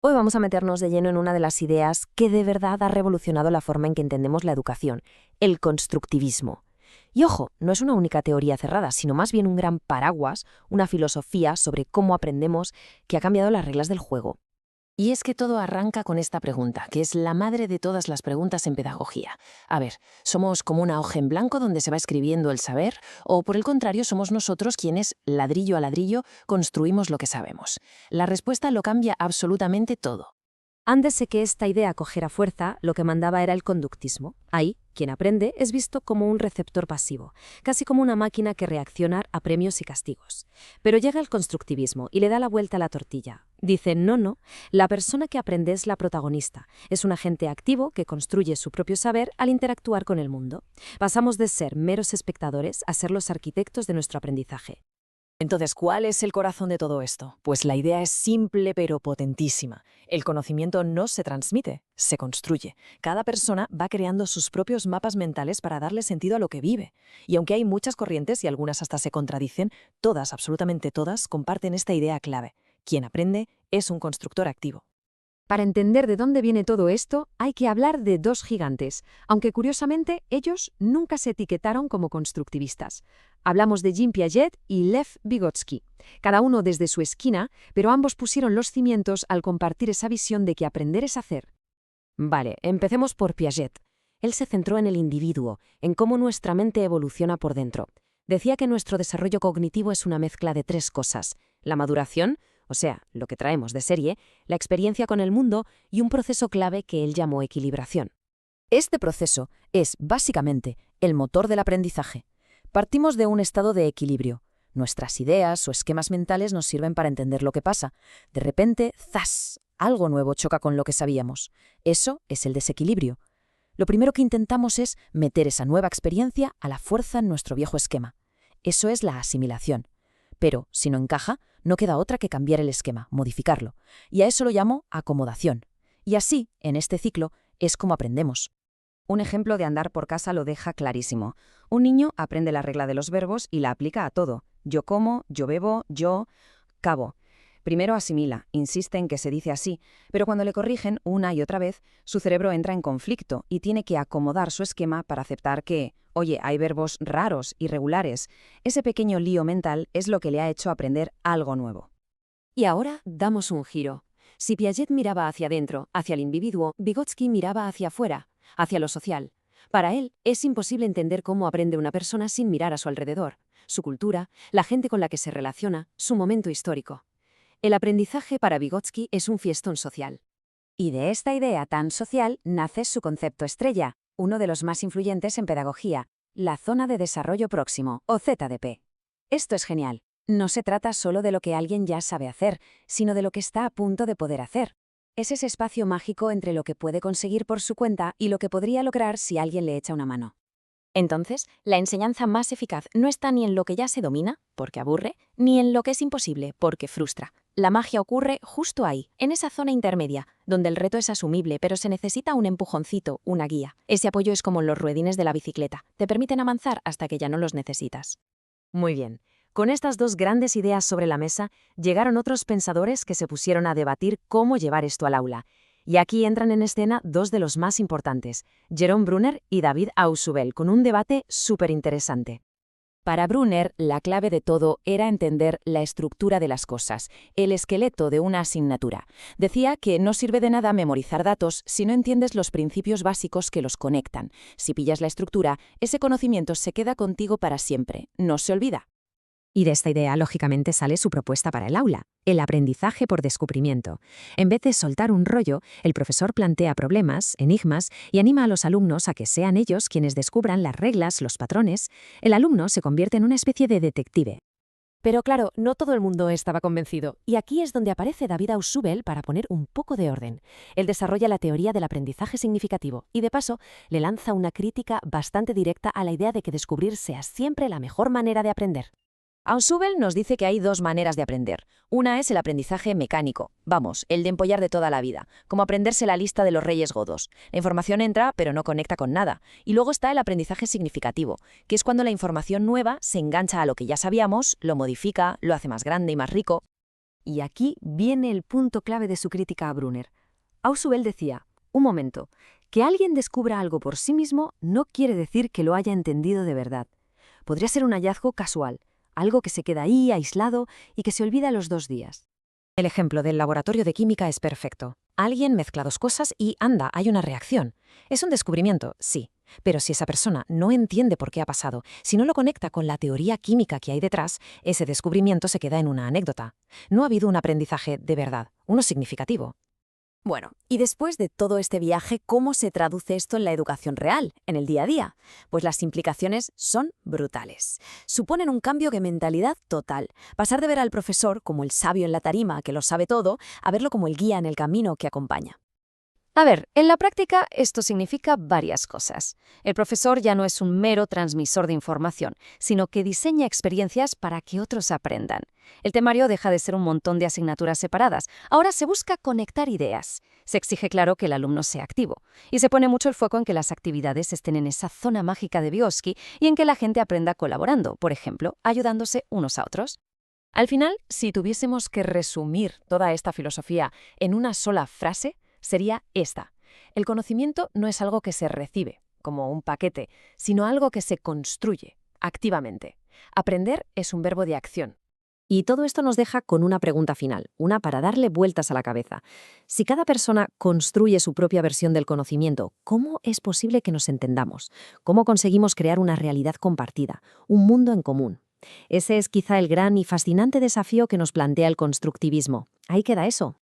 Hoy vamos a meternos de lleno en una de las ideas que de verdad ha revolucionado la forma en que entendemos la educación, el constructivismo. Y ojo, no es una única teoría cerrada, sino más bien un gran paraguas, una filosofía sobre cómo aprendemos que ha cambiado las reglas del juego. Y es que todo arranca con esta pregunta, que es la madre de todas las preguntas en pedagogía. A ver, ¿somos como una hoja en blanco donde se va escribiendo el saber? ¿O por el contrario, somos nosotros quienes, ladrillo a ladrillo, construimos lo que sabemos? La respuesta lo cambia absolutamente todo. Antes de que esta idea cogiera fuerza, lo que mandaba era el conductismo. Ahí, quien aprende es visto como un receptor pasivo, casi como una máquina que reacciona a premios y castigos. Pero llega el constructivismo y le da la vuelta a la tortilla. Dice, no, la persona que aprende es la protagonista, es un agente activo que construye su propio saber al interactuar con el mundo. Pasamos de ser meros espectadores a ser los arquitectos de nuestro aprendizaje. Entonces, ¿cuál es el corazón de todo esto? Pues la idea es simple pero potentísima. El conocimiento no se transmite, se construye. Cada persona va creando sus propios mapas mentales para darle sentido a lo que vive. Y aunque hay muchas corrientes y algunas hasta se contradicen, todas, absolutamente todas, comparten esta idea clave. Quien aprende es un constructor activo. Para entender de dónde viene todo esto, hay que hablar de dos gigantes, aunque curiosamente ellos nunca se etiquetaron como constructivistas. Hablamos de Jean Piaget y Lev Vygotsky, cada uno desde su esquina, pero ambos pusieron los cimientos al compartir esa visión de que aprender es hacer. Vale, empecemos por Piaget. Él se centró en el individuo, en cómo nuestra mente evoluciona por dentro. Decía que nuestro desarrollo cognitivo es una mezcla de tres cosas: la maduración, o sea, lo que traemos de serie, la experiencia con el mundo y un proceso clave que él llamó equilibración. Este proceso es, básicamente, el motor del aprendizaje. Partimos de un estado de equilibrio. Nuestras ideas o esquemas mentales nos sirven para entender lo que pasa. De repente, ¡zas!, algo nuevo choca con lo que sabíamos. Eso es el desequilibrio. Lo primero que intentamos es meter esa nueva experiencia a la fuerza en nuestro viejo esquema. Eso es la asimilación. Pero, si no encaja, no queda otra que cambiar el esquema, modificarlo. Y a eso lo llamo acomodación. Y así, en este ciclo, es como aprendemos. Un ejemplo de andar por casa lo deja clarísimo. Un niño aprende la regla de los verbos y la aplica a todo. Yo como, yo bebo, yo cabo. Primero asimila, insiste en que se dice así, pero cuando le corrigen una y otra vez, su cerebro entra en conflicto y tiene que acomodar su esquema para aceptar que, oye, hay verbos raros, irregulares. Ese pequeño lío mental es lo que le ha hecho aprender algo nuevo. Y ahora damos un giro. Si Piaget miraba hacia adentro, hacia el individuo, Vygotsky miraba hacia afuera, hacia lo social. Para él, es imposible entender cómo aprende una persona sin mirar a su alrededor, su cultura, la gente con la que se relaciona, su momento histórico. El aprendizaje para Vygotsky es un fiestón social. Y de esta idea tan social nace su concepto estrella, uno de los más influyentes en pedagogía, la zona de desarrollo próximo, o ZDP. Esto es genial. No se trata solo de lo que alguien ya sabe hacer, sino de lo que está a punto de poder hacer. Es ese espacio mágico entre lo que puede conseguir por su cuenta y lo que podría lograr si alguien le echa una mano. Entonces, la enseñanza más eficaz no está ni en lo que ya se domina, porque aburre, ni en lo que es imposible, porque frustra. La magia ocurre justo ahí, en esa zona intermedia, donde el reto es asumible, pero se necesita un empujoncito, una guía. Ese apoyo es como los ruedines de la bicicleta, te permiten avanzar hasta que ya no los necesitas. Muy bien. Con estas dos grandes ideas sobre la mesa, llegaron otros pensadores que se pusieron a debatir cómo llevar esto al aula. Y aquí entran en escena dos de los más importantes, Jerome Brunner y David Ausubel, con un debate súper interesante. Para Brunner, la clave de todo era entender la estructura de las cosas, el esqueleto de una asignatura. Decía que no sirve de nada memorizar datos si no entiendes los principios básicos que los conectan. Si pillas la estructura, ese conocimiento se queda contigo para siempre, no se olvida. Y de esta idea, lógicamente, sale su propuesta para el aula, el aprendizaje por descubrimiento. En vez de soltar un rollo, el profesor plantea problemas, enigmas, y anima a los alumnos a que sean ellos quienes descubran las reglas, los patrones. El alumno se convierte en una especie de detective. Pero claro, no todo el mundo estaba convencido, y aquí es donde aparece David Ausubel para poner un poco de orden. Él desarrolla la teoría del aprendizaje significativo y, de paso, le lanza una crítica bastante directa a la idea de que descubrir sea siempre la mejor manera de aprender. Ausubel nos dice que hay dos maneras de aprender. Una es el aprendizaje mecánico, vamos, el de empollar de toda la vida, como aprenderse la lista de los reyes godos. La información entra, pero no conecta con nada. Y luego está el aprendizaje significativo, que es cuando la información nueva se engancha a lo que ya sabíamos, lo modifica, lo hace más grande y más rico. Y aquí viene el punto clave de su crítica a Brunner. Ausubel decía, un momento, que alguien descubra algo por sí mismo no quiere decir que lo haya entendido de verdad. Podría ser un hallazgo casual, algo que se queda ahí, aislado, y que se olvida a los 2 días. El ejemplo del laboratorio de química es perfecto. Alguien mezcla dos cosas y anda, hay una reacción. Es un descubrimiento, sí, pero si esa persona no entiende por qué ha pasado, si no lo conecta con la teoría química que hay detrás, ese descubrimiento se queda en una anécdota. No ha habido un aprendizaje de verdad, uno significativo. Bueno, y después de todo este viaje, ¿cómo se traduce esto en la educación real, en el día a día? Pues las implicaciones son brutales. Suponen un cambio de mentalidad total. Pasar de ver al profesor como el sabio en la tarima que lo sabe todo, a verlo como el guía en el camino que acompaña. A ver, en la práctica esto significa varias cosas. El profesor ya no es un mero transmisor de información, sino que diseña experiencias para que otros aprendan. El temario deja de ser un montón de asignaturas separadas. Ahora se busca conectar ideas. Se exige, claro, que el alumno sea activo. Y se pone mucho el foco en que las actividades estén en esa zona mágica de Vygotsky y en que la gente aprenda colaborando, por ejemplo, ayudándose unos a otros. Al final, si tuviésemos que resumir toda esta filosofía en una sola frase, sería esta. El conocimiento no es algo que se recibe, como un paquete, sino algo que se construye, activamente. Aprender es un verbo de acción. Y todo esto nos deja con una pregunta final, una para darle vueltas a la cabeza. Si cada persona construye su propia versión del conocimiento, ¿cómo es posible que nos entendamos? ¿Cómo conseguimos crear una realidad compartida, un mundo en común? Ese es quizá el gran y fascinante desafío que nos plantea el constructivismo. Ahí queda eso.